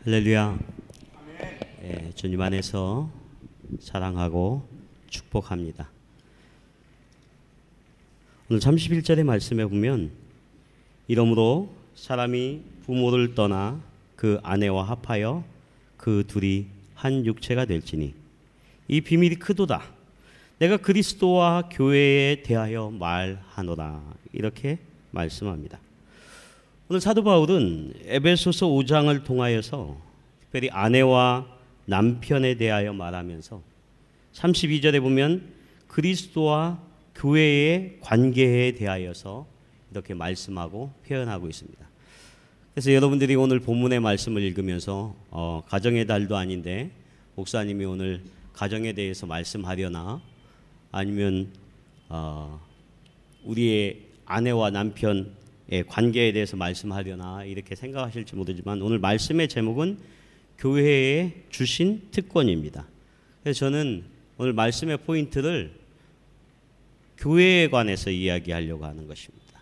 할렐루야. 예, 주님 안에서 사랑하고 축복합니다. 오늘 31절의 말씀에 보면 이러므로 사람이 부모를 떠나 그 아내와 합하여 그 둘이 한 육체가 될지니 이 비밀이 크도다. 내가 그리스도와 교회에 대하여 말하노라. 이렇게 말씀합니다. 오늘 사도 바울은 에베소서 5장을 통하여서 특별히 아내와 남편에 대하여 말하면서 32절에 보면 그리스도와 교회의 관계에 대하여서 이렇게 말씀하고 표현하고 있습니다. 그래서 여러분들이 오늘 본문의 말씀을 읽으면서 가정의 달도 아닌데 목사님이 오늘 가정에 대해서 말씀하려나 아니면 우리의 아내와 남편의 관계에 대해서 말씀하려나 이렇게 생각하실지 모르지만 오늘 말씀의 제목은 교회에 주신 특권입니다. 그래서 저는 오늘 말씀의 포인트를 교회에 관해서 이야기하려고 하는 것입니다.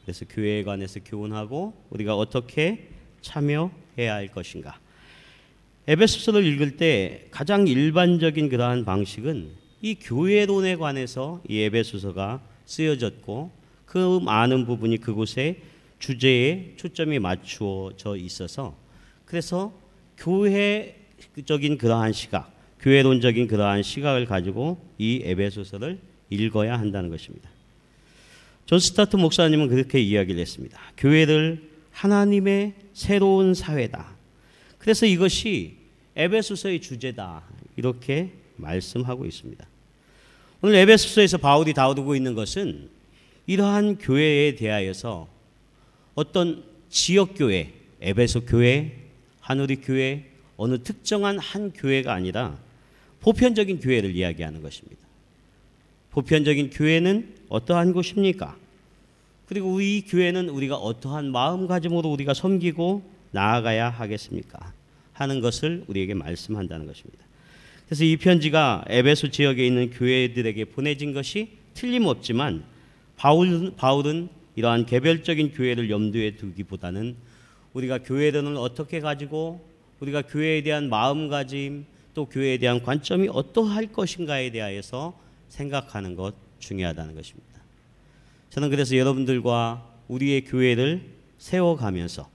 그래서 교회에 관해서 교훈하고 우리가 어떻게 참여해야 할 것인가. 에베소서를 읽을 때 가장 일반적인 그러한 방식은 이 교회론에 관해서 이 에베소서가 쓰여졌고 그 많은 부분이 그곳에 주제에 초점이 맞추어져 있어서 그래서 교회적인 그러한 시각, 교회론적인 그러한 시각을 가지고 이 에베소서를 읽어야 한다는 것입니다. 존 스타트 목사님은 그렇게 이야기를 했습니다. 교회를 하나님의 새로운 사회다. 그래서 이것이 에베소서의 주제다. 이렇게 말씀하고 있습니다. 오늘 에베소서에서 바울이 다루고 있는 것은 이러한 교회에 대하여서 어떤 지역교회, 에베소 교회, 하누리 교회, 어느 특정한 한 교회가 아니라 보편적인 교회를 이야기하는 것입니다. 보편적인 교회는 어떠한 곳입니까? 그리고 이 교회는 우리가 어떠한 마음가짐으로 우리가 섬기고 나아가야 하겠습니까? 하는 것을 우리에게 말씀한다는 것입니다. 그래서 이 편지가 에베소 지역에 있는 교회들에게 보내진 것이 틀림없지만 바울은 이러한 개별적인 교회를 염두에 두기보다는 우리가 교회론을 어떻게 가지고 우리가 교회에 대한 마음가짐 또 교회에 대한 관점이 어떠할 것인가에 대하여서 생각하는 것 중요하다는 것입니다. 저는 그래서 여러분들과 우리의 교회를 세워가면서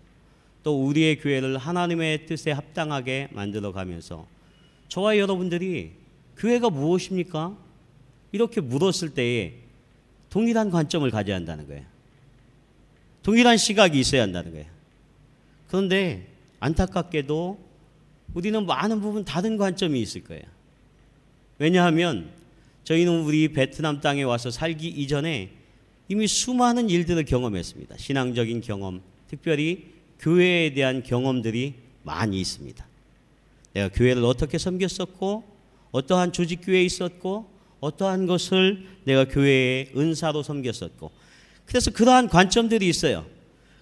또 우리의 교회를 하나님의 뜻에 합당하게 만들어가면서 저와 여러분들이 교회가 무엇입니까? 이렇게 물었을 때에 동일한 관점을 가져야 한다는 거예요. 동일한 시각이 있어야 한다는 거예요. 그런데 안타깝게도 우리는 많은 부분 다른 관점이 있을 거예요. 왜냐하면 저희는 우리 베트남 땅에 와서 살기 이전에 이미 수많은 일들을 경험했습니다. 신앙적인 경험, 특별히 교회에 대한 경험들이 많이 있습니다. 내가 교회를 어떻게 섬겼었고 어떠한 조직교회에 있었고 어떠한 것을 내가 교회의 은사로 섬겼었고 그래서 그러한 관점들이 있어요.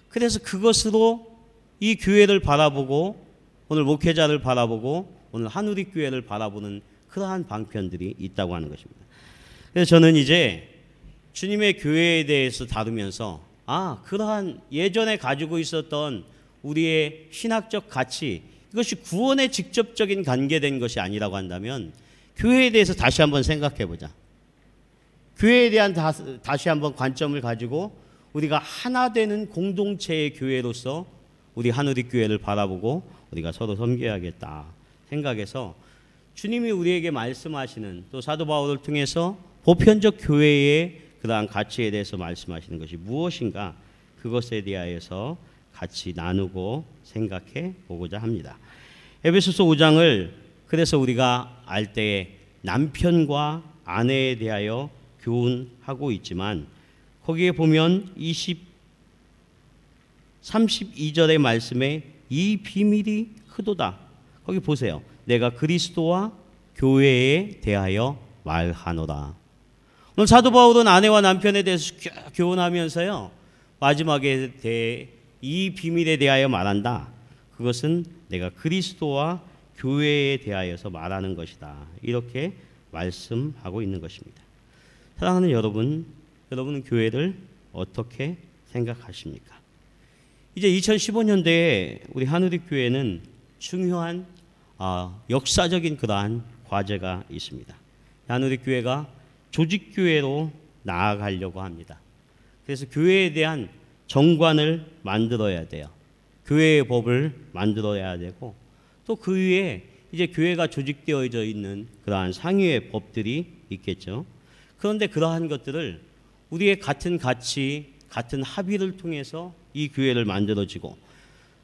그래서 그것으로 이 교회를 바라보고 오늘 목회자를 바라보고 오늘 하누리 교회를 바라보는 그러한 방편들이 있다고 하는 것입니다. 그래서 저는 이제 주님의 교회에 대해서 다루면서 그러한 예전에 가지고 있었던 우리의 신학적 가치 이것이 구원에 직접적인 관계된 것이 아니라고 한다면 교회에 대해서 다시 한번 생각해 보자. 교회에 대한 다시 한번 관점을 가지고 우리가 하나 되는 공동체의 교회로서 우리 하누리 교회를 바라보고 우리가 서로 섬겨야겠다 생각해서 주님이 우리에게 말씀하시는 또 사도 바울을 통해서 보편적 교회의 그러한 가치에 대해서 말씀하시는 것이 무엇인가 그것에 대하여서 같이 나누고 생각해 보고자 합니다. 에베소서 5장을 그래서 우리가 알 때에 남편과 아내에 대하여 교훈하고 있지만 거기에 보면 32절의 말씀에 이 비밀이 크도다. 거기 보세요. 내가 그리스도와 교회에 대하여 말하노라. 오늘 사도 바울은 아내와 남편에 대해서 교훈하면서요. 마지막에 이 비밀에 대하여 말한다. 그것은 내가 그리스도와 교회에 대하여서 말하는 것이다. 이렇게 말씀하고 있는 것입니다. 사랑하는 여러분, 여러분은 교회를 어떻게 생각하십니까? 이제 2015년대에 우리 하누리 교회는 중요한 역사적인 그러한 과제가 있습니다. 한우리교회가 조직교회로 나아가려고 합니다. 그래서 교회에 대한 정관을 만들어야 돼요. 교회의 법을 만들어야 되고 또 그 위에 이제 교회가 조직되어져 있는 그러한 상위의 법들이 있겠죠. 그런데 그러한 것들을 우리의 같은 가치, 같은 합의를 통해서 이 교회를 만들어지고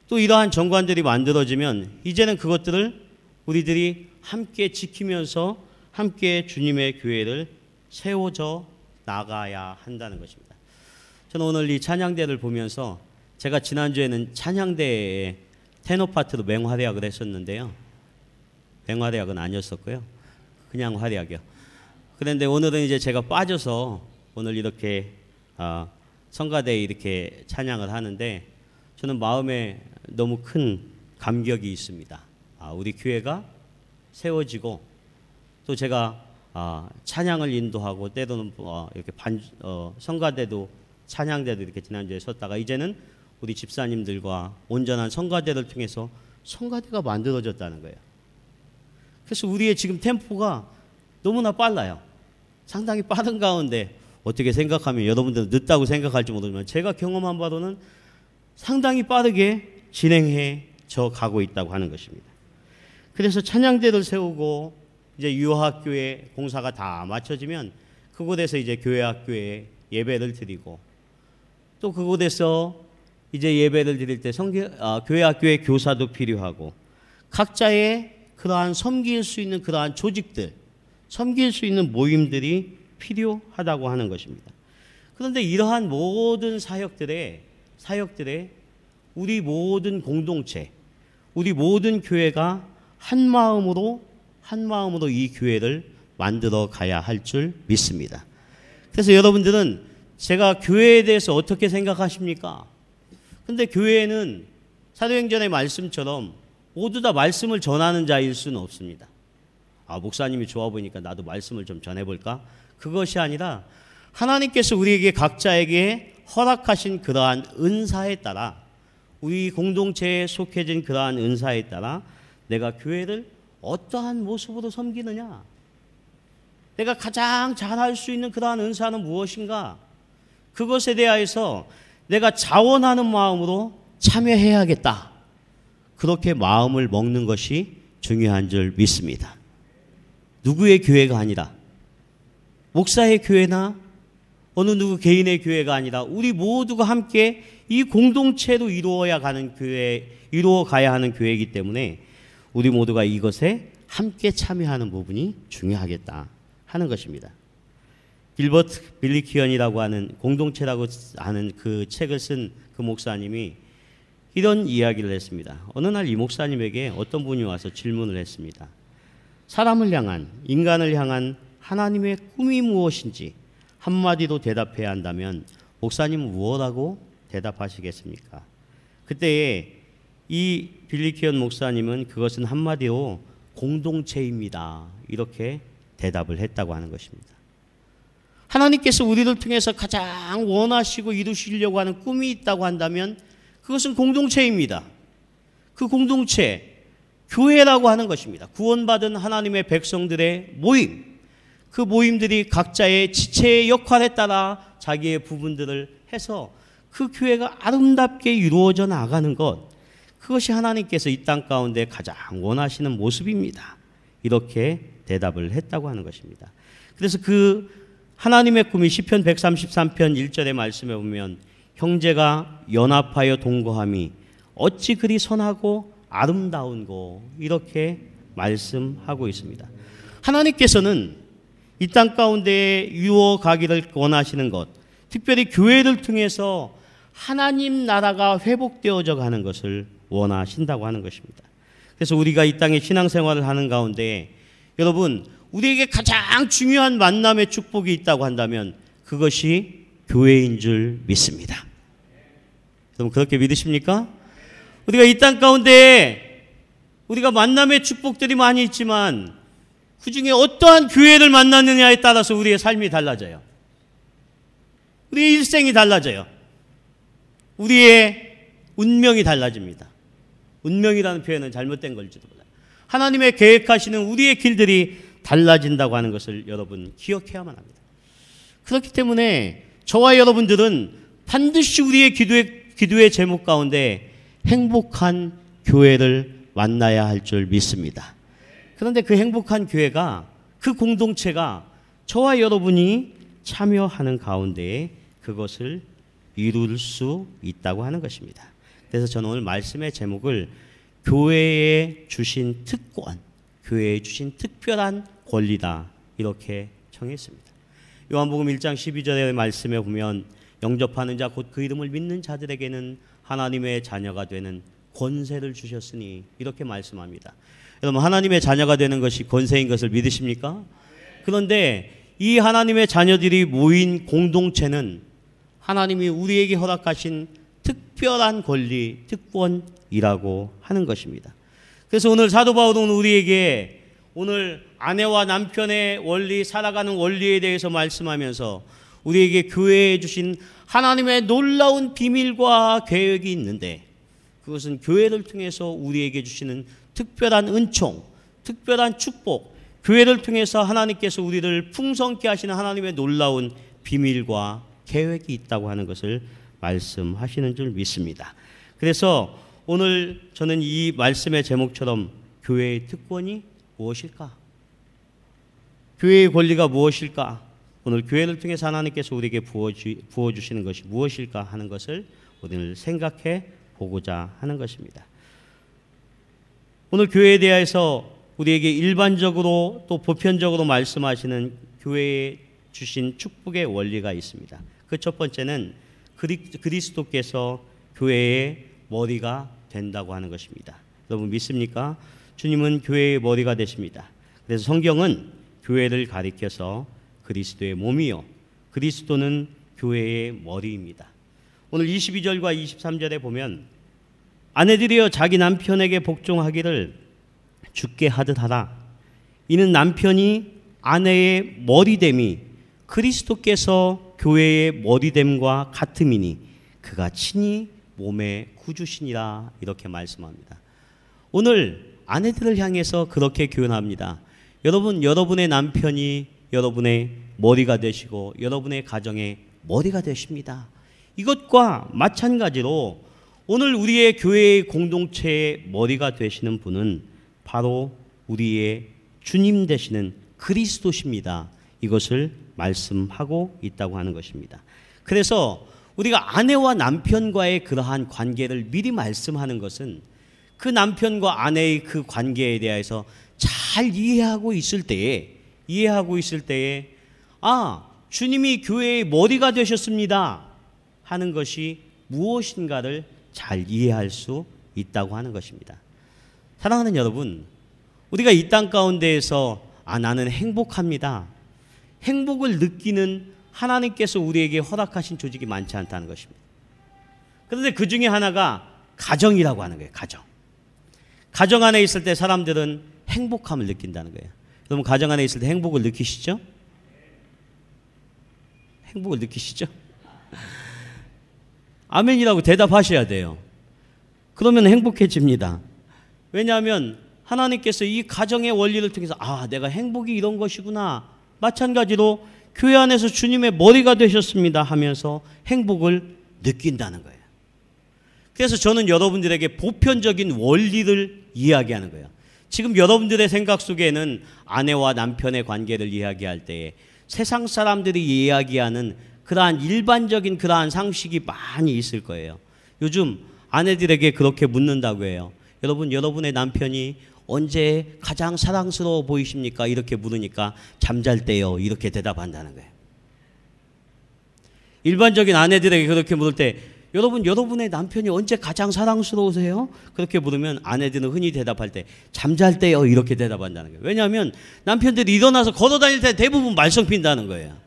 또 이러한 정관들이 만들어지면 이제는 그것들을 우리들이 함께 지키면서 함께 주님의 교회를 세워져 나가야 한다는 것입니다. 저는 오늘 이 찬양대를 보면서 제가 지난주에는 찬양대에 테너 파트로 맹활약을 했었는데요. 맹활약은 아니었었고요. 그냥 활약이요. 그런데 오늘은 이제 제가 빠져서 오늘 이렇게 성가대에 이렇게 찬양을 하는데 저는 마음에 너무 큰 감격이 있습니다. 우리 교회가 세워지고 또 제가 찬양을 인도하고 때로는 이렇게 성가대도 찬양대도 이렇게 지난주에 섰다가 이제는 우리 집사님들과 온전한 성가대를 통해서 성가대가 만들어졌다는 거예요. 그래서 우리의 지금 템포가 너무나 빨라요. 상당히 빠른 가운데 어떻게 생각하면 여러분들은 늦다고 생각할지 모르지만 제가 경험한 바로는 상당히 빠르게 진행해져 가고 있다고 하는 것입니다. 그래서 찬양대를 세우고 이제 유아학교에 공사가 다 마쳐지면 그곳에서 이제 교회학교에 예배를 드리고 또 그곳에서 이제 예배를 드릴 때 교회학교에 교사도 필요하고 각자의 그러한 섬길 수 있는 그러한 조직들, 섬길 수 있는 모임들이 필요하다고 하는 것입니다. 그런데 이러한 모든 사역들의 우리 모든 공동체, 우리 모든 교회가 한 마음으로 이 교회를 만들어 가야 할 줄 믿습니다. 그래서 여러분들은 제가 교회에 대해서 어떻게 생각하십니까? 근데 교회는 사도행전의 말씀처럼 모두 다 말씀을 전하는 자일 수는 없습니다. 목사님이 좋아 보이니까 나도 말씀을 좀 전해볼까? 그것이 아니라 하나님께서 우리에게 각자에게 허락하신 그러한 은사에 따라 우리 공동체에 속해진 그러한 은사에 따라 내가 교회를 어떠한 모습으로 섬기느냐? 내가 가장 잘할 수 있는 그러한 은사는 무엇인가? 그것에 대하여서 내가 자원하는 마음으로 참여해야겠다. 그렇게 마음을 먹는 것이 중요한 줄 믿습니다. 누구의 교회가 아니라 목사의 교회나 어느 누구 개인의 교회가 아니라 우리 모두가 함께 이 공동체로 이루어 가야 하는 교회이기 때문에 우리 모두가 이것에 함께 참여하는 부분이 중요하겠다 하는 것입니다. 길버트 빌리키언이라고 하는 공동체라고 하는 그 책을 쓴 그 목사님이 이런 이야기를 했습니다. 어느 날 이 목사님에게 어떤 분이 와서 질문을 했습니다. 사람을 향한, 인간을 향한 하나님의 꿈이 무엇인지 한마디로 대답해야 한다면 목사님은 무엇하고 대답하시겠습니까? 그때에 이 빌리키언 목사님은 그것은 한마디로 공동체입니다. 이렇게 대답을 했다고 하는 것입니다. 하나님께서 우리를 통해서 가장 원하시고 이루시려고 하는 꿈이 있다고 한다면 그것은 공동체입니다. 그 공동체, 교회라고 하는 것입니다. 구원받은 하나님의 백성들의 모임, 그 모임들이 각자의 지체의 역할에 따라 자기의 부분들을 해서 그 교회가 아름답게 이루어져 나가는 것, 그것이 하나님께서 이 땅 가운데 가장 원하시는 모습입니다. 이렇게 대답을 했다고 하는 것입니다. 그래서 그 하나님의 꿈이 시편 133편 1절의 말씀에 보면 형제가 연합하여 동거함이 어찌 그리 선하고 아름다운고 이렇게 말씀하고 있습니다. 하나님께서는 이 땅 가운데 이루어가기를 원하시는 것, 특별히 교회를 통해서 하나님 나라가 회복되어져 가는 것을 원하신다고 하는 것입니다. 그래서 우리가 이 땅에 신앙생활을 하는 가운데 여러분 우리에게 가장 중요한 만남의 축복이 있다고 한다면 그것이 교회인 줄 믿습니다. 여러분 그렇게 믿으십니까? 우리가 이 땅 가운데 우리가 만남의 축복들이 많이 있지만 그 중에 어떠한 교회를 만났느냐에 따라서 우리의 삶이 달라져요. 우리의 일생이 달라져요. 우리의 운명이 달라집니다. 운명이라는 표현은 잘못된 걸지도 몰라요. 하나님의 계획하시는 우리의 길들이 달라진다고 하는 것을 여러분 기억해야만 합니다. 그렇기 때문에 저와 여러분들은 반드시 우리의 기도의 제목 가운데 행복한 교회를 만나야 할 줄 믿습니다. 그런데 그 행복한 교회가, 그 공동체가 저와 여러분이 참여하는 가운데에 그것을 이룰 수 있다고 하는 것입니다. 그래서 저는 오늘 말씀의 제목을 교회에 주신 특권, 교회에 주신 특별한 권리다, 이렇게 정했습니다. 요한복음 1장 12절의 말씀에 보면 영접하는 자 곧 그 이름을 믿는 자들에게는 하나님의 자녀가 되는 권세를 주셨으니, 이렇게 말씀합니다. 여러분, 하나님의 자녀가 되는 것이 권세인 것을 믿으십니까? 그런데 이 하나님의 자녀들이 모인 공동체는 하나님이 우리에게 허락하신 특별한 권리, 특권이라고 하는 것입니다. 그래서 오늘 사도 바울은 우리에게 오늘 아내와 남편의 원리, 살아가는 원리에 대해서 말씀하면서 우리에게 교회에 주신 하나님의 놀라운 비밀과 계획이 있는데, 그것은 교회를 통해서 우리에게 주시는 특별한 은총, 특별한 축복, 교회를 통해서 하나님께서 우리를 풍성케 하시는 하나님의 놀라운 비밀과 계획이 있다고 하는 것을 말씀하시는 줄 믿습니다. 그래서 오늘 저는 이 말씀의 제목처럼 교회의 특권이 무엇일까? 교회의 권리가 무엇일까? 오늘 교회를 통해서 하나님께서 우리에게 부어주시는 것이 무엇일까 하는 것을 오늘 생각해 보고자 하는 것입니다. 오늘 교회에 대해서 우리에게 일반적으로 또 보편적으로 말씀하시는 교회에 주신 축복의 원리가 있습니다. 그 첫 번째는 그리스도께서 교회의 머리가 된다고 하는 것입니다. 여러분 믿습니까? 주님은 교회의 머리가 되십니다. 그래서 성경은 교회를 가리켜서 그리스도의 몸이요, 그리스도는 교회의 머리입니다. 오늘 22절과 23절에 보면 아내들이여 자기 남편에게 복종하기를 주께 하듯 하라. 이는 남편이 아내의 머리됨이 그리스도께서 교회의 머리됨과 같음이니 그가 친히 몸의 구주시니라, 이렇게 말씀합니다. 오늘 아내들을 향해서 그렇게 교훈합니다. 여러분, 여러분의 남편이 여러분의 머리가 되시고 여러분의 가정의 머리가 되십니다. 이것과 마찬가지로 오늘 우리의 교회의 공동체의 머리가 되시는 분은 바로 우리의 주님 되시는 그리스도십니다. 이것을 말씀하고 있다고 하는 것입니다. 그래서 우리가 아내와 남편과의 그러한 관계를 미리 말씀하는 것은 그 남편과 아내의 그 관계에 대해서 잘 이해하고 있을 때에 주님이 교회의 머리가 되셨습니다 하는 것이 무엇인가를 잘 이해할 수 있다고 하는 것입니다. 사랑하는 여러분, 우리가 이 땅 가운데에서 나는 행복합니다, 행복을 느끼는 하나님께서 우리에게 허락하신 조직이 많지 않다는 것입니다. 그런데 그 중에 하나가 가정이라고 하는 거예요. 가정 안에 있을 때 사람들은 행복함을 느낀다는 거예요. 여러분, 가정 안에 있을 때 행복을 느끼시죠? 행복을 느끼시죠? 아멘이라고 대답하셔야 돼요. 그러면 행복해집니다. 왜냐하면 하나님께서 이 가정의 원리를 통해서 내가 행복이 이런 것이구나. 마찬가지로 교회 안에서 주님의 머리가 되셨습니다 하면서 행복을 느낀다는 거예요. 그래서 저는 여러분들에게 보편적인 원리를 이야기하는 거예요. 지금 여러분들의 생각 속에는 아내와 남편의 관계를 이야기할 때에 세상 사람들이 이야기하는 그러한 일반적인 그러한 상식이 많이 있을 거예요. 요즘 아내들에게 그렇게 묻는다고 해요. 여러분, 여러분의 남편이 언제 가장 사랑스러워 보이십니까? 이렇게 물으니까 잠잘 때요, 이렇게 대답한다는 거예요. 일반적인 아내들에게 그렇게 물을 때 여러분, 여러분의 남편이 언제 가장 사랑스러우세요? 그렇게 물으면 아내들은 흔히 대답할 때 잠잘 때요, 이렇게 대답한다는 거예요. 왜냐하면 남편들이 일어나서 걸어 다닐 때 대부분 말썽 핀다는 거예요.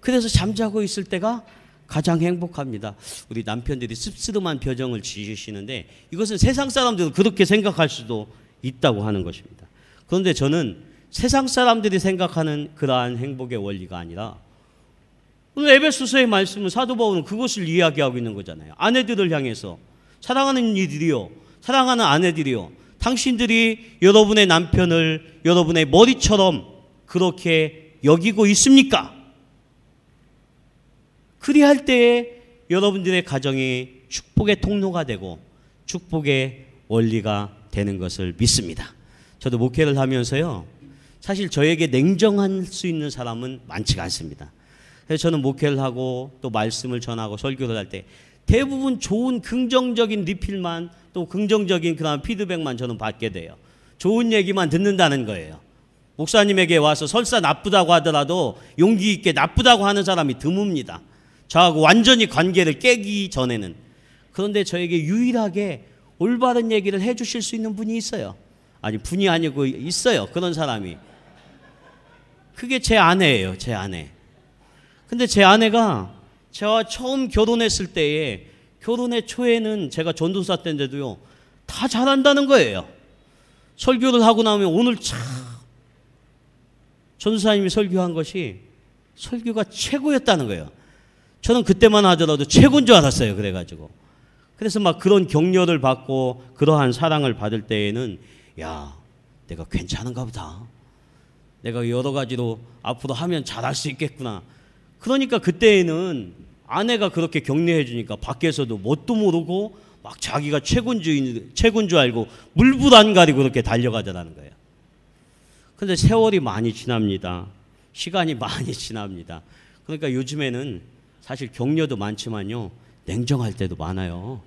그래서 잠자고 있을 때가 가장 행복합니다. 우리 남편들이 씁쓸한 표정을 지으시는데 이것은 세상 사람들은 그렇게 생각할 수도 있다고 하는 것입니다. 그런데 저는 세상 사람들이 생각하는 그러한 행복의 원리가 아니라 오늘 에베소서의 말씀은 사도 바울은 그것을 이야기하고 있는 거잖아요. 아내들을 향해서 사랑하는 이들이요, 사랑하는 아내들이요, 당신들이 여러분의 남편을 여러분의 머리처럼 그렇게 여기고 있습니까? 그리할 때에 여러분들의 가정이 축복의 통로가 되고 축복의 원리가 되는 것을 믿습니다. 저도 목회를 하면서요, 사실 저에게 냉정할 수 있는 사람은 많지가 않습니다. 그래서 저는 목회를 하고 또 말씀을 전하고 설교를 할 때 대부분 좋은 긍정적인 리필만, 또 긍정적인 그런 피드백만 저는 받게 돼요. 좋은 얘기만 듣는다는 거예요. 목사님에게 와서 설사 나쁘다고 하더라도 용기 있게 나쁘다고 하는 사람이 드뭅니다. 저하고 완전히 관계를 깨기 전에는. 그런데 저에게 유일하게 올바른 얘기를 해 주실 수 있는 분이 있어요. 아니, 분이 아니고 있어요. 그런 사람이. 그게 제 아내예요. 제 아내. 근데 제 아내가 저와 처음 결혼했을 때에, 결혼의 초에는 제가 전도사 때인데도요, 다 잘한다는 거예요. 설교를 하고 나면 오늘 참 전도사님이 설교한 것이 설교가 최고였다는 거예요. 저는 그때만 하더라도 최고인 줄 알았어요. 그래가지고. 그래서 막 그런 격려를 받고 그러한 사랑을 받을 때에는, 야, 내가 괜찮은가 보다. 내가 여러 가지로 앞으로 하면 잘할 수 있겠구나. 그러니까 그때에는 아내가 그렇게 격려해 주니까 밖에서도 뭣도 모르고 막 자기가 최고인 줄 알고 물불 안 가리고 그렇게 달려가더라는 거예요. 근데 세월이 많이 지납니다. 시간이 많이 지납니다. 그러니까 요즘에는 사실 격려도 많지만요, 냉정할 때도 많아요.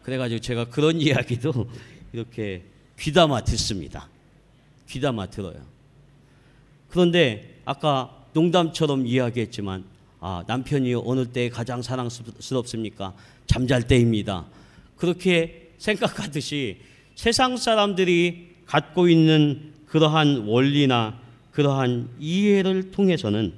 그래가지고 제가 그런 이야기도 이렇게 귀담아 듣습니다. 귀담아 들어요. 그런데 아까 농담처럼 이야기했지만, 남편이 어느 때에 가장 사랑스럽습니까? 잠잘 때입니다. 그렇게 생각하듯이 세상 사람들이 갖고 있는 그러한 원리나 그러한 이해를 통해서는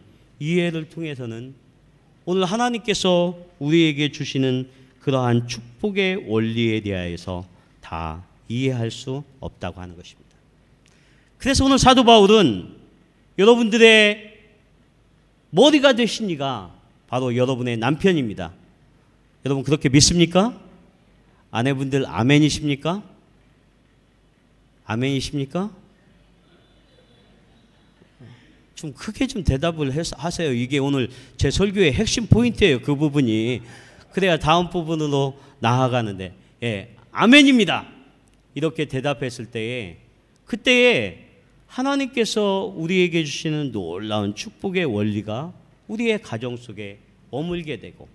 오늘 하나님께서 우리에게 주시는 그러한 축복의 원리에 대하여서 다 이해할 수 없다고 하는 것입니다. 그래서 오늘 사도 바울은 여러분들의 머리가 되신 이가 바로 여러분의 남편입니다. 여러분 그렇게 믿습니까? 아내분들 아멘이십니까? 아멘이십니까? 좀 크게 좀 대답을 하세요. 이게 오늘 제 설교의 핵심 포인트예요. 그 부분이. 그래야 다음 부분으로 나아가는데, 예, 아멘입니다. 이렇게 대답했을 때에, 그때에 하나님께서 우리에게 주시는 놀라운 축복의 원리가 우리의 가정 속에 머물게 되고,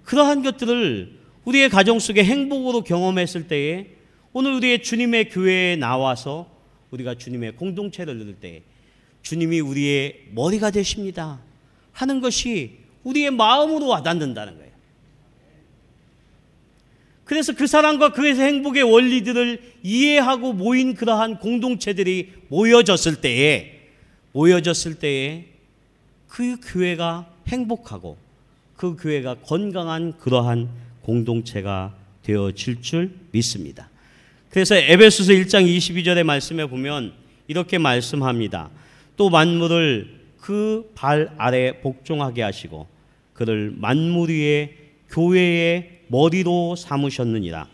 그러한 것들을 우리의 가정 속에 행복으로 경험했을 때에 오늘 우리의 주님의 교회에 나와서 우리가 주님의 공동체를 누릴 때에 주님이 우리의 머리가 되십니다 하는 것이 우리의 마음으로 와닿는다는 거예요. 그래서 그 사랑과 그 행복의 원리들을 이해하고 모인 그러한 공동체들이 모여졌을 때에 그 교회가 행복하고 그 교회가 건강한 그러한 공동체가 되어질 줄 믿습니다. 그래서 에베소서 1장 22절의 말씀에 보면 이렇게 말씀합니다. 또 만물을 그 발 아래 복종하게 하시고 그를 만물 위에 교회의 머리로 삼으셨느니라.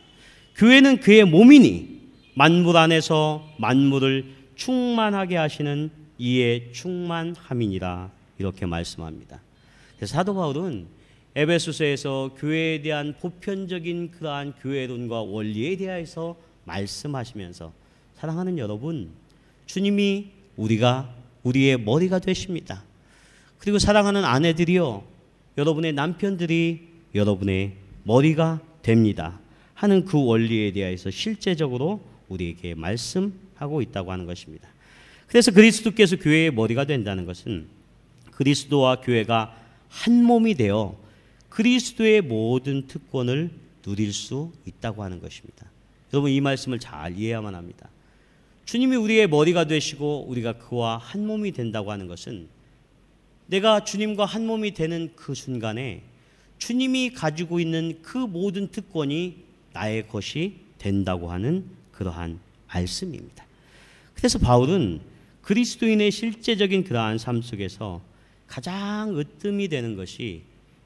교회는 그의 몸이니 만물 안에서 만물을 충만하게 하시는 이의 충만함이니라. 이렇게 말씀합니다. 그래서 사도 바울은 에베소서에서 교회에 대한 보편적인 그러한 교회론과 원리에 대해서 말씀하시면서, 사랑하는 여러분, 주님이 우리의 머리가 되십니다. 그리고 사랑하는 아내들이요, 여러분의 남편들이 여러분의 머리가 됩니다 하는 그 원리에 대해서 실제적으로 우리에게 말씀하고 있다고 하는 것입니다. 그래서 그리스도께서 교회의 머리가 된다는 것은 그리스도와 교회가 한 몸이 되어 그리스도의 모든 특권을 누릴 수 있다고 하는 것입니다. 여러분, 이 말씀을 잘 이해해야만 합니다. 주님이 우리의 머리가 되시고 우리가 그와 한 몸이 된다고 하는 것은, 내가 주님과 한 몸이 되는 그 순간에 주님이 가지고 있는 그 모든 특권이 나의 것이 된다고 하는 그러한 말씀입니다. 그래서 바울은 그리스도인의 실제적인 그러한 삶 속에서 가장 으뜸이 되는 것이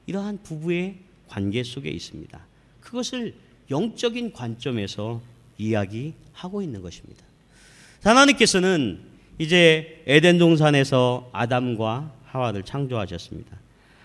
이러한 부부의 관계 속에 있습니다. 그것을 영적인 관점에서 이야기하고 있는 것입니다. 하나님께서는 이제 에덴 동산에서 아담과 하와를 창조하셨습니다.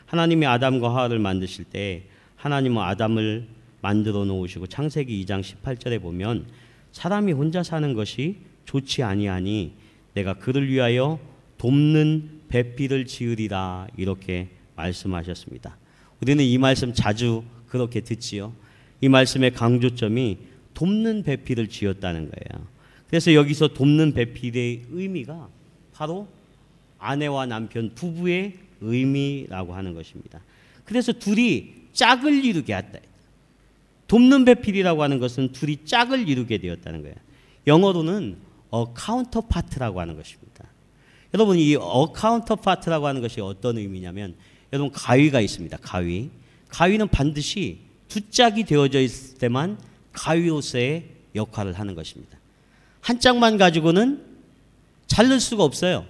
하나님이 아담과 하와를 만드실 때 하나님은 아담을 만들어 놓으시고 창세기 2장 18절에 보면 사람이 혼자 사는 것이 좋지 아니하니 내가 그를 위하여 돕는 배필을 지으리라 이렇게 말씀하셨습니다. 우리는 이 말씀 자주 그렇게 듣지요. 이 말씀의 강조점이 돕는 배필을 지었다는 거예요. 그래서 여기서 돕는 배필의 의미가 바로 아내와 남편 부부의 의미라고 하는 것입니다. 그래서 둘이 짝을 이루게 했다. 돕는 배필이라고 하는 것은 둘이 짝을 이루게 되었다는 거예요. 영어로는 a counterpart라고 하는 것입니다. 여러분 이 a counterpart라고 하는 것이 어떤 의미냐면 여러분 가위가 있습니다. 가위는 반드시 두 짝이 되어져 있을 때만 가위로서의 역할을 하는 것입니다. 한 짝만 가지고는 자를 수가 없어요.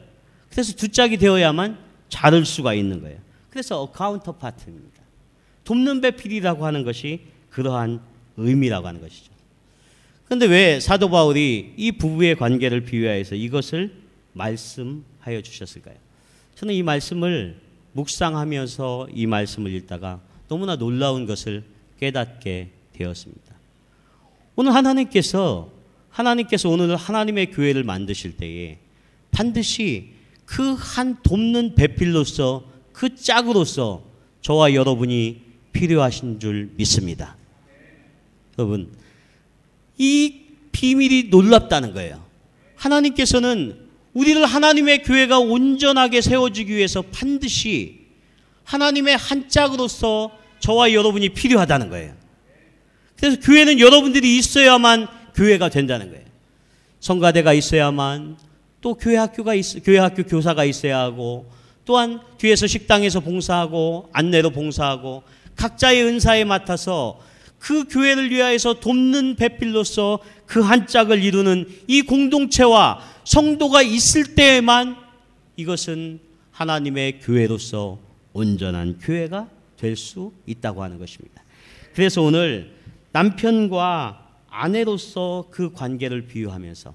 그래서 두 짝이 되어야만 자를 수가 있는 거예요. 그래서 a counterpart입니다. 돕는 배필이라고 하는 것이 그러한 의미라고 하는 것이죠. 그런데 왜 사도 바울이 이 부부의 관계를 비유하여서 이것을 말씀하여 주셨을까요? 저는 이 말씀을 묵상하면서 이 말씀을 읽다가 너무나 놀라운 것을 깨닫게 되었습니다. 오늘 하나님께서 오늘 하나님의 교회를 만드실 때에 반드시 그 한 돕는 배필로서 그 짝으로서 저와 여러분이 필요하신 줄 믿습니다. 여러분 이 비밀이 놀랍다는 거예요. 하나님께서는 우리를 하나님의 교회가 온전하게 세워지기 위해서 반드시 하나님의 한 짝으로서 저와 여러분이 필요하다는 거예요. 그래서 교회는 여러분들이 있어야만 교회가 된다는 거예요. 성가대가 있어야만 또 교회 학교 교사가 있어야 하고 또한 뒤에서 식당에서 봉사하고 안내로 봉사하고 각자의 은사에 맡아서 그 교회를 위하여서 돕는 배필로서 그 한 짝을 이루는 이 공동체와 성도가 있을 때에만 이것은 하나님의 교회로서 온전한 교회가 될 수 있다고 하는 것입니다. 그래서 오늘 남편과 아내로서 그 관계를 비유하면서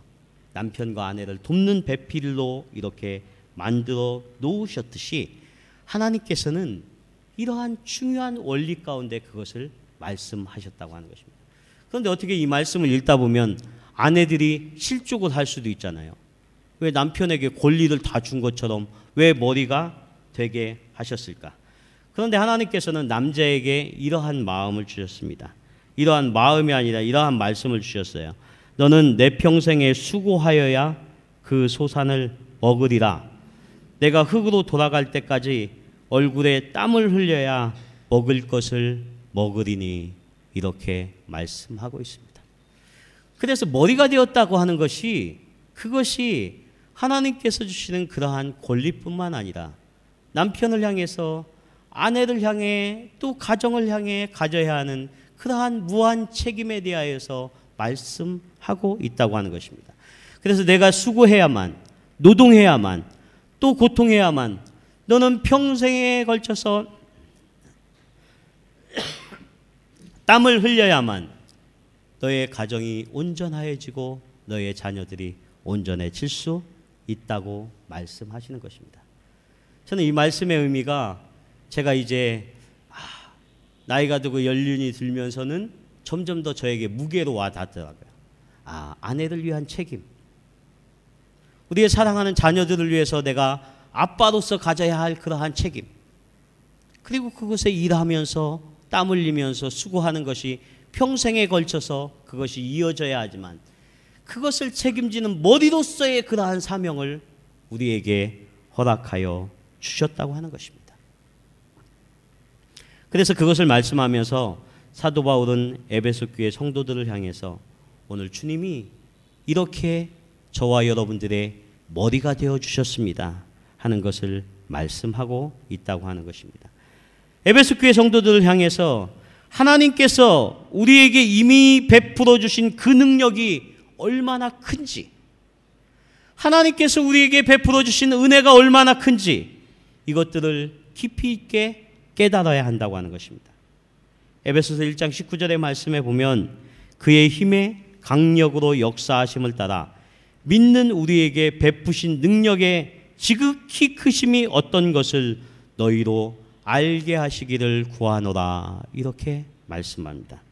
남편과 아내를 돕는 배필로 이렇게 만들어 놓으셨듯이 하나님께서는 이러한 중요한 원리 가운데 그것을 말씀하셨다고 하는 것입니다. 그런데 어떻게 이 말씀을 읽다 보면 아내들이 실족을 할 수도 있잖아요. 왜 남편에게 권리를 다 준 것처럼 왜 머리가 되게 하셨을까? 그런데 하나님께서는 남자에게 이러한 마음을 주셨습니다. 이러한 마음이 아니라 이러한 말씀을 주셨어요. 너는 내 평생에 수고하여야 그 소산을 먹으리라. 내가 흙으로 돌아갈 때까지 얼굴에 땀을 흘려야 먹을 것을 먹으리니 이렇게 말씀하고 있습니다. 그래서 머리가 되었다고 하는 것이 그것이 하나님께서 주시는 그러한 권리뿐만 아니라 남편을 향해서 아내를 향해 또 가정을 향해 가져야 하는 그러한 무한 책임에 대하여서 말씀하고 있다고 하는 것입니다. 그래서 내가 수고해야만 노동해야만 또 고통해야만 너는 평생에 걸쳐서 땀을 흘려야만 너의 가정이 온전해지고 너의 자녀들이 온전해질 수 있다고 말씀하시는 것입니다. 저는 이 말씀의 의미가 제가 이제 나이가 들고 연륜이 들면서는 점점 더 저에게 무게로 와 닿더라고요. 아내를 위한 책임. 우리의 사랑하는 자녀들을 위해서 내가 아빠로서 가져야 할 그러한 책임. 그리고 그것에 일하면서 땀 흘리면서 수고하는 것이 평생에 걸쳐서 그것이 이어져야 하지만 그것을 책임지는 머리로서의 그러한 사명을 우리에게 허락하여 주셨다고 하는 것입니다. 그래서 그것을 말씀하면서 사도 바울은 에베소 교회 성도들을 향해서 오늘 주님이 이렇게 저와 여러분들의 머리가 되어 주셨습니다 하는 것을 말씀하고 있다고 하는 것입니다. 에베소 교회 성도들을 향해서 하나님께서 우리에게 이미 베풀어 주신 그 능력이 얼마나 큰지, 하나님께서 우리에게 베풀어 주신 은혜가 얼마나 큰지 이것들을 깊이 있게 깨달아야 한다고 하는 것입니다. 에베소서 1장 19절의 말씀에 보면 그의 힘의 강력으로 역사하심을 따라 믿는 우리에게 베푸신 능력의 지극히 크심이 어떤 것을 너희로 알게 하시기를 구하노라. 이렇게 말씀합니다.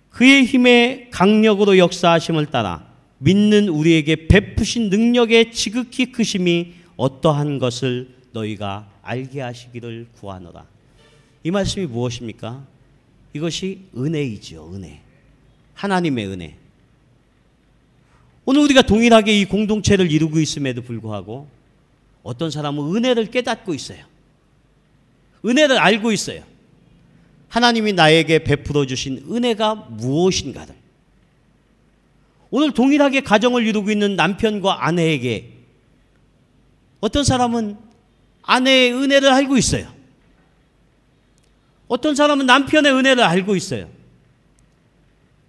그의 힘의 강력으로 역사하심을 따라 믿는 우리에게 베푸신 능력의 지극히 크심이 어떠한 것을 너희가 알게 하시기를 구하노라. 이 말씀이 무엇입니까? 이것이 은혜이지요. 은혜. 하나님의 은혜. 오늘 우리가 동일하게 이 공동체를 이루고 있음에도 불구하고 어떤 사람은 은혜를 깨닫고 있어요. 은혜를 알고 있어요. 하나님이 나에게 베풀어 주신 은혜가 무엇인가를. 오늘 동일하게 가정을 이루고 있는 남편과 아내에게 어떤 사람은 아내의 은혜를 알고 있어요. 어떤 사람은 남편의 은혜를 알고 있어요.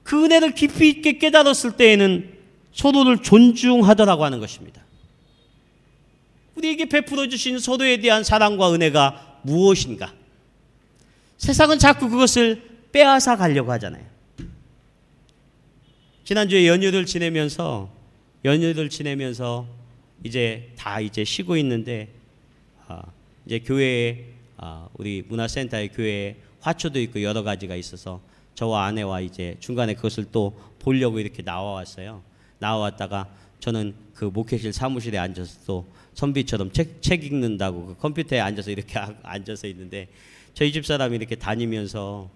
그 은혜를 깊이 있게 깨달았을 때에는 서로를 존중하더라고 하는 것입니다. 우리에게 베풀어 주신 서로에 대한 사랑과 은혜가 무엇인가? 세상은 자꾸 그것을 빼앗아 가려고 하잖아요. 지난주에 연휴를 지내면서 이제 다 쉬고 있는데 이제 교회에 우리 문화센터의 교회에 화초도 있고 여러 가지가 있어서 저와 아내와 이제 중간에 그것을 또 보려고 이렇게 나와왔어요. 나와왔다가 저는 그 목회실 사무실에 앉아서 또 선비처럼 책 읽는다고 그 컴퓨터에 앉아서 이렇게 앉아서 있는데 저희 집 사람이 이렇게 다니면서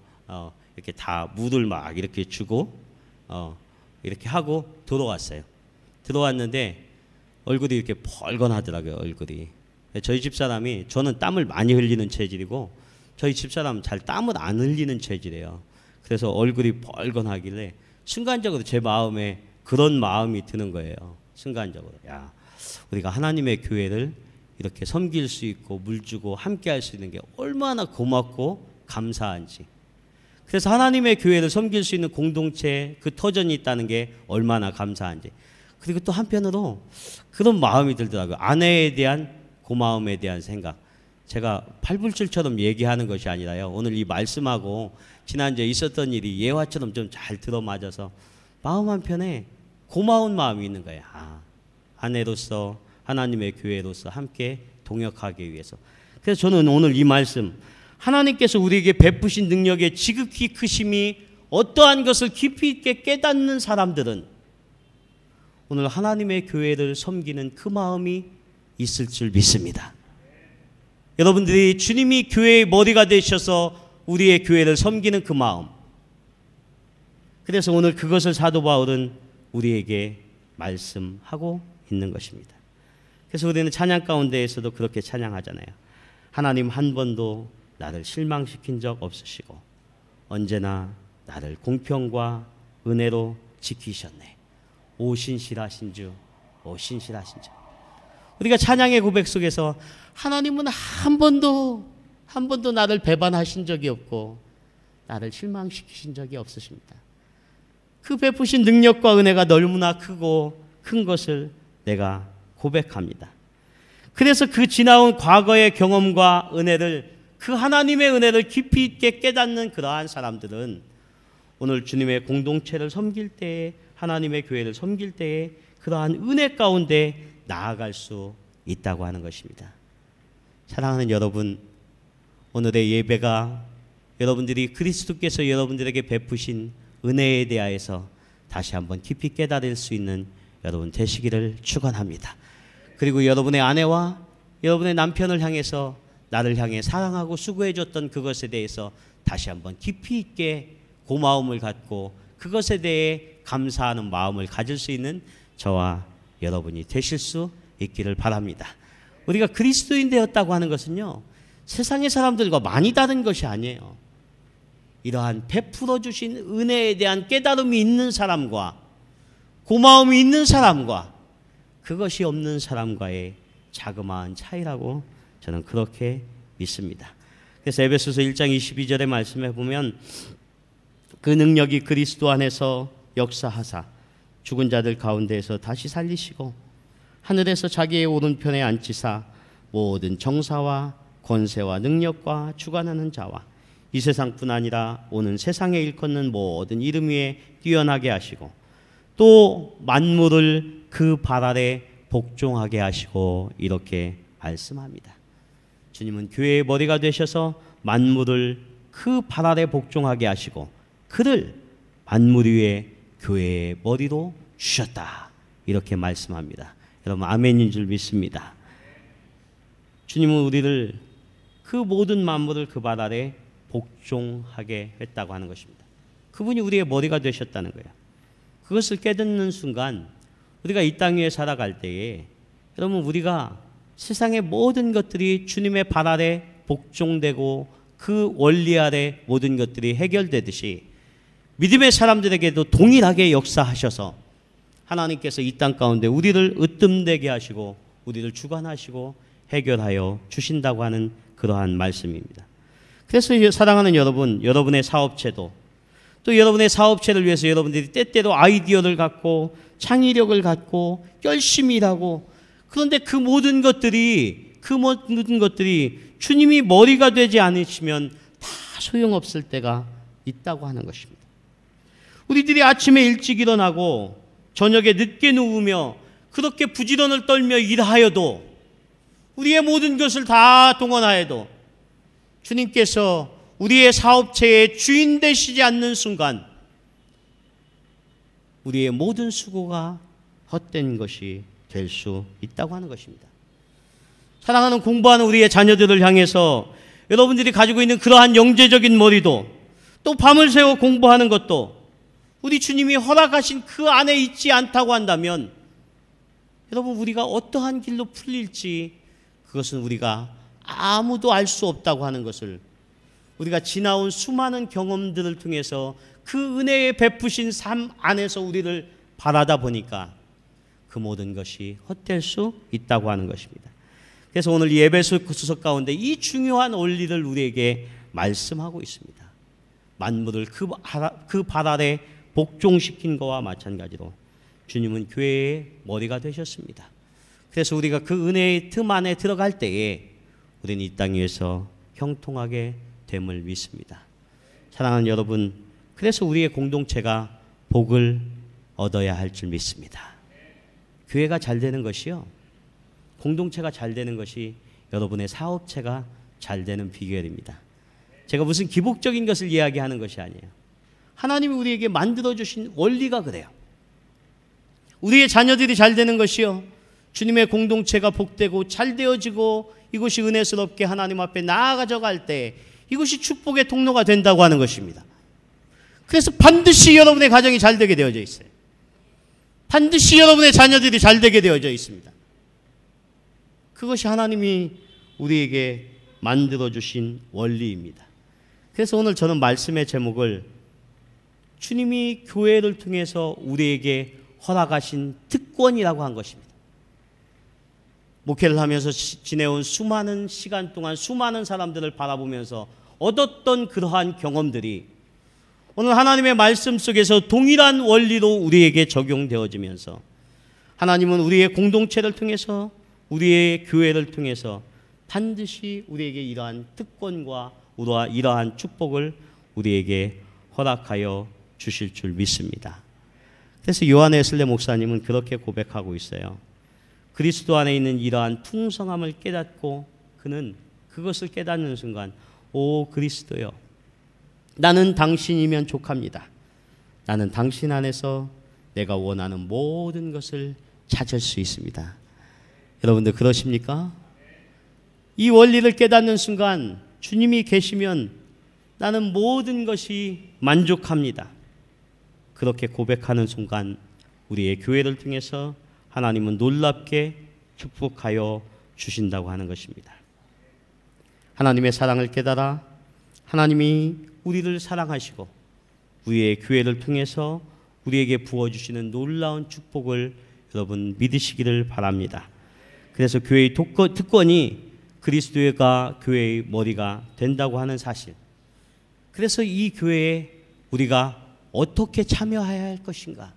이렇게 다 물을 막 이렇게 주고 이렇게 하고 들어왔어요. 들어왔는데 얼굴이 이렇게 벌건하더라고요. 얼굴이. 저희 집 사람이 저는 땀을 많이 흘리는 체질이고 저희 집 사람은 잘 땀을 안 흘리는 체질이에요. 그래서 얼굴이 벌건하길래 순간적으로 제 마음에 그런 마음이 드는 거예요. 순간적으로. 야, 우리가 하나님의 교회를 이렇게 섬길 수 있고 물 주고 함께 할 수 있는 게 얼마나 고맙고 감사한지. 그래서 하나님의 교회를 섬길 수 있는 공동체 그 터전이 있다는 게 얼마나 감사한지. 그리고 또 한편으로 그런 마음이 들더라고요. 아내에 대한 고마움에 대한 생각. 제가 팔불출처럼 얘기하는 것이 아니라요. 오늘 이 말씀하고 지난주에 있었던 일이 예화처럼 좀 잘 들어맞아서 마음 한편에 고마운 마음이 있는 거예요. 아내로서 하나님의 교회로서 함께 동역하기 위해서. 그래서 저는 오늘 이 말씀 하나님께서 우리에게 베푸신 능력의 지극히 크심이 어떠한 것을 깊이 있게 깨닫는 사람들은 오늘 하나님의 교회를 섬기는 그 마음이 있을 줄 믿습니다. 여러분들이 주님이 교회의 머리가 되셔서 우리의 교회를 섬기는 그 마음. 그래서 오늘 그것을 사도 바울은 우리에게 말씀하고 있는 것입니다. 그래서 우리는 찬양 가운데에서도 그렇게 찬양하잖아요. 하나님 한 번도 나를 실망시킨 적 없으시고 언제나 나를 공평과 은혜로 지키셨네. 오 신실하신 주, 오 신실하신 주. 우리가 찬양의 고백 속에서 하나님은 한 번도 나를 배반하신 적이 없고 나를 실망시키신 적이 없으십니다. 그 베푸신 능력과 은혜가 너무나 크고 큰 것을 내가 고백합니다. 그래서 그 지나온 과거의 경험과 은혜를 그 하나님의 은혜를 깊이 있게 깨닫는 그러한 사람들은 오늘 주님의 공동체를 섬길 때에 하나님의 교회를 섬길 때에 그러한 은혜 가운데 나아갈 수 있다고 하는 것입니다. 사랑하는 여러분, 오늘의 예배가 여러분들이 그리스도께서 여러분들에게 베푸신 은혜에 대하여서 다시 한번 깊이 깨달을 수 있는 여러분 되시기를 축원합니다. 그리고 여러분의 아내와 여러분의 남편을 향해서 나를 향해 사랑하고 수고해줬던 그것에 대해서 다시 한번 깊이 있게 고마움을 갖고 그것에 대해 감사하는 마음을 가질 수 있는 저와 여러분이 되실 수 있기를 바랍니다. 우리가 그리스도인 되었다고 하는 것은요, 세상의 사람들과 많이 다른 것이 아니에요. 이러한 베풀어 주신 은혜에 대한 깨달음이 있는 사람과 고마움이 있는 사람과 그것이 없는 사람과의 자그마한 차이라고 저는 그렇게 믿습니다. 그래서 에베소서 1장 22절의 말씀에 보면 그 능력이 그리스도 안에서 역사하사 죽은 자들 가운데에서 다시 살리시고 하늘에서 자기의 오른편에 앉히사 모든 정사와 권세와 능력과 주관하는 자와 이 세상뿐 아니라 오는 세상에 일컫는 모든 이름 위에 뛰어나게 하시고 또 만물을 그 발 아래 복종하게 하시고 이렇게 말씀합니다. 주님은 교회의 머리가 되셔서 만물을 그 발 아래 복종하게 하시고 그를 만물 위에 교회의 머리로 주셨다. 이렇게 말씀합니다. 여러분 아멘인 줄 믿습니다. 주님은 우리를 그 모든 만물을 그 발 아래 복종하게 했다고 하는 것입니다. 그분이 우리의 머리가 되셨다는 거예요. 그것을 깨닫는 순간 우리가 이 땅 위에 살아갈 때에 여러분 우리가 세상의 모든 것들이 주님의 발 아래 복종되고 그 원리 아래 모든 것들이 해결되듯이 믿음의 사람들에게도 동일하게 역사하셔서 하나님께서 이 땅 가운데 우리를 으뜸되게 하시고 우리를 주관하시고 해결하여 주신다고 하는 그러한 말씀입니다. 그래서 사랑하는 여러분, 여러분의 사업체도 또 여러분의 사업체를 위해서 여러분들이 때때로 아이디어를 갖고 창의력을 갖고 열심히 일하고 그런데 그 모든 것들이 주님이 머리가 되지 않으시면 다 소용없을 때가 있다고 하는 것입니다. 우리들이 아침에 일찍 일어나고 저녁에 늦게 누우며 그렇게 부지런을 떨며 일하여도 우리의 모든 것을 다 동원하여도 주님께서 우리의 사업체의 주인 되시지 않는 순간 우리의 모든 수고가 헛된 것이 될 수 있다고 하는 것입니다. 사랑하는 공부하는 우리의 자녀들을 향해서 여러분들이 가지고 있는 그러한 영재적인 머리도 또 밤을 새워 공부하는 것도 우리 주님이 허락하신 그 안에 있지 않다고 한다면 여러분 우리가 어떠한 길로 풀릴지 그것은 우리가 아무도 알 수 없다고 하는 것을 우리가 지나온 수많은 경험들을 통해서 그 은혜의 베푸신 삶 안에서 우리를 바라다 보니까 그 모든 것이 헛될 수 있다고 하는 것입니다. 그래서 오늘 이 에베소서 가운데 이 중요한 원리를 우리에게 말씀하고 있습니다. 만물을 그 발 아래 복종시킨 것과 마찬가지로 주님은 교회의 머리가 되셨습니다. 그래서 우리가 그 은혜의 틈 안에 들어갈 때에 우리는 이 땅 위에서 형통하게 됨을 믿습니다. 사랑하는 여러분, 그래서 우리의 공동체가 복을 얻어야 할 줄 믿습니다. 교회가 잘 되는 것이요, 공동체가 잘 되는 것이 여러분의 사업체가 잘 되는 비결입니다. 제가 무슨 기복적인 것을 이야기하는 것이 아니에요. 하나님이 우리에게 만들어주신 원리가 그래요. 우리의 자녀들이 잘 되는 것이요, 주님의 공동체가 복되고 잘 되어지고 이것이 은혜스럽게 하나님 앞에 나아가져 갈 때 이것이 축복의 통로가 된다고 하는 것입니다. 그래서 반드시 여러분의 가정이 잘 되게 되어져 있어요. 반드시 여러분의 자녀들이 잘 되게 되어져 있습니다. 그것이 하나님이 우리에게 만들어주신 원리입니다. 그래서 오늘 저는 말씀의 제목을 주님이 교회를 통해서 우리에게 허락하신 특권이라고 한 것입니다. 목회를 하면서 지내온 수많은 시간 동안 수많은 사람들을 바라보면서 얻었던 그러한 경험들이 오늘 하나님의 말씀 속에서 동일한 원리로 우리에게 적용되어지면서 하나님은 우리의 공동체를 통해서 우리의 교회를 통해서 반드시 우리에게 이러한 특권과 이러한 축복을 우리에게 허락하여 주실 줄 믿습니다. 그래서 요한 웨슬레 목사님은 그렇게 고백하고 있어요. 그리스도 안에 있는 이러한 풍성함을 깨닫고 그는 그것을 깨닫는 순간 오 그리스도여, 나는 당신이면 족합니다. 나는 당신 안에서 내가 원하는 모든 것을 찾을 수 있습니다. 여러분들 그러십니까? 이 원리를 깨닫는 순간 주님이 계시면 나는 모든 것이 만족합니다. 그렇게 고백하는 순간 우리의 교회를 통해서 하나님은 놀랍게 축복하여 주신다고 하는 것입니다. 하나님의 사랑을 깨달아 하나님이 우리를 사랑하시고 우리의 교회를 통해서 우리에게 부어주시는 놀라운 축복을 여러분 믿으시기를 바랍니다. 그래서 교회의 특권이 그리스도가 교회의 머리가 된다고 하는 사실, 그래서 이 교회에 우리가 어떻게 참여해야 할 것인가,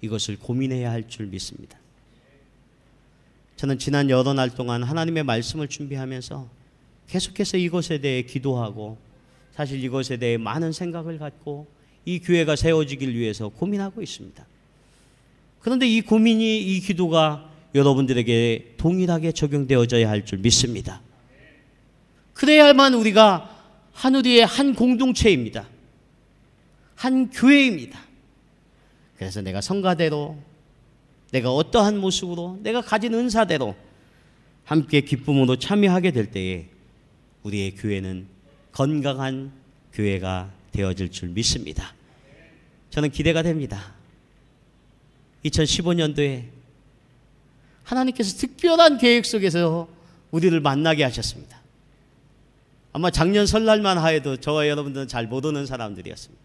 이것을 고민해야 할 줄 믿습니다. 저는 지난 여러 날 동안 하나님의 말씀을 준비하면서 계속해서 이것에 대해 기도하고 사실 이것에 대해 많은 생각을 갖고 이 교회가 세워지길 위해서 고민하고 있습니다. 그런데 이 고민이, 이 기도가 여러분들에게 동일하게 적용되어져야 할 줄 믿습니다. 그래야만 우리가 하늘의 한 공동체입니다. 한 교회입니다. 그래서 내가 성가대로, 내가 어떠한 모습으로, 내가 가진 은사대로 함께 기쁨으로 참여하게 될 때에 우리의 교회는 건강한 교회가 되어질 줄 믿습니다. 저는 기대가 됩니다. 2015년도에 하나님께서 특별한 계획 속에서 우리를 만나게 하셨습니다. 아마 작년 설날만 하여도 저와 여러분들은 잘 못 오는 사람들이었습니다.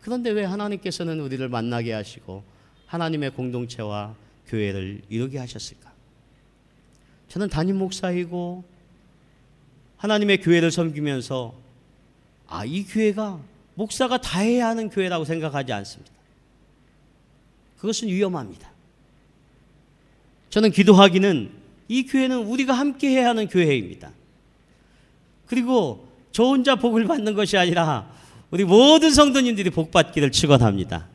그런데 왜 하나님께서는 우리를 만나게 하시고 하나님의 공동체와 교회를 이루게 하셨을까? 저는 담임 목사이고 하나님의 교회를 섬기면서 이 교회가 목사가 다 해야 하는 교회라고 생각하지 않습니다. 그것은 위험합니다. 저는 기도하기는 이 교회는 우리가 함께 해야 하는 교회입니다. 그리고 저 혼자 복을 받는 것이 아니라 우리 모든 성도님들이 복 받기를 축원합니다.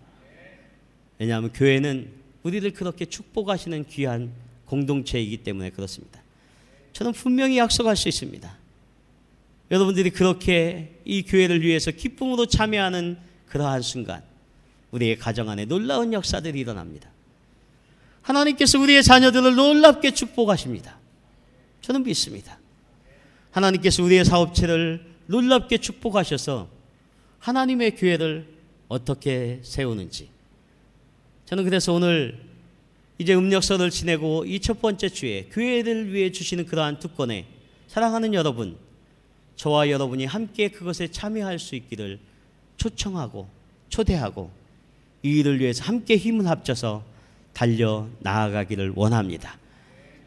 왜냐하면 교회는 우리를 그렇게 축복하시는 귀한 공동체이기 때문에 그렇습니다. 저는 분명히 약속할 수 있습니다. 여러분들이 그렇게 이 교회를 위해서 기쁨으로 참여하는 그러한 순간 우리의 가정 안에 놀라운 역사들이 일어납니다. 하나님께서 우리의 자녀들을 놀랍게 축복하십니다. 저는 믿습니다. 하나님께서 우리의 사업체를 놀랍게 축복하셔서 하나님의 교회를 어떻게 세우는지, 저는 그래서 오늘 이제 음력설을 지내고 이 첫 번째 주에 교회를 위해 주시는 그러한 특권에 사랑하는 여러분, 저와 여러분이 함께 그것에 참여할 수 있기를 초청하고 초대하고 이 일을 위해서 함께 힘을 합쳐서 달려 나아가기를 원합니다.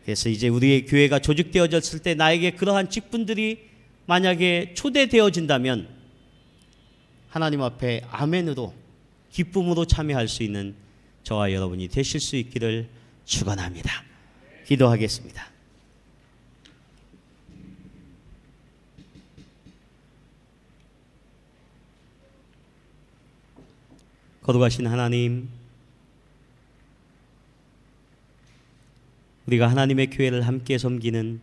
그래서 이제 우리의 교회가 조직되어졌을 때 나에게 그러한 직분들이 만약에 초대되어진다면 하나님 앞에 아멘으로 기쁨으로 참여할 수 있는 저와 여러분이 되실 수 있기를 축원합니다. 기도하겠습니다. 거룩하신 하나님, 우리가 하나님의 교회를 함께 섬기는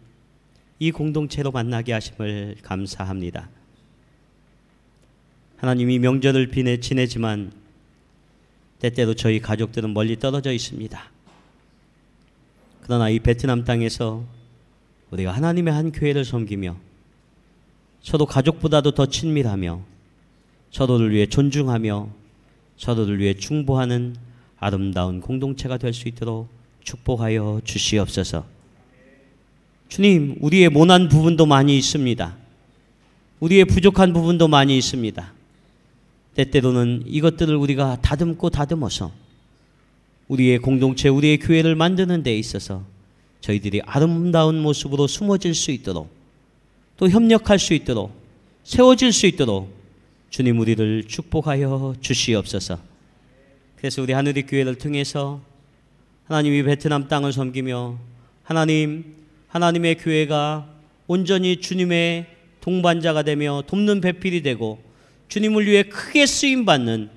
이 공동체로 만나게 하심을 감사합니다. 하나님이 명절을 지내지만 때때로 저희 가족들은 멀리 떨어져 있습니다. 그러나 이 베트남 땅에서 우리가 하나님의 한 교회를 섬기며 서로 가족보다도 더 친밀하며 서로를 위해 존중하며 서로를 위해 충보하는 아름다운 공동체가 될 수 있도록 축복하여 주시옵소서. 주님, 우리의 모난 부분도 많이 있습니다. 우리의 부족한 부분도 많이 있습니다. 때때로는 이것들을 우리가 다듬어서 우리의 공동체, 우리의 교회를 만드는 데 있어서 저희들이 아름다운 모습으로 숨어질 수 있도록, 또 협력할 수 있도록, 세워질 수 있도록 주님 우리를 축복하여 주시옵소서. 그래서 우리 하늘의 교회를 통해서 하나님이 베트남 땅을 섬기며 하나님의 교회가 온전히 주님의 동반자가 되며 돕는 배필이 되고 주님을 위해 크게 쓰임받는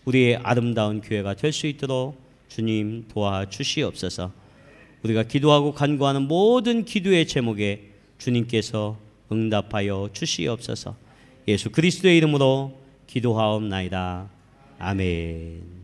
우리의 아름다운 교회가 될 수 있도록 주님 도와주시옵소서. 우리가 기도하고 간구하는 모든 기도의 제목에 주님께서 응답하여 주시옵소서. 예수 그리스도의 이름으로 기도하옵나이다. 아멘.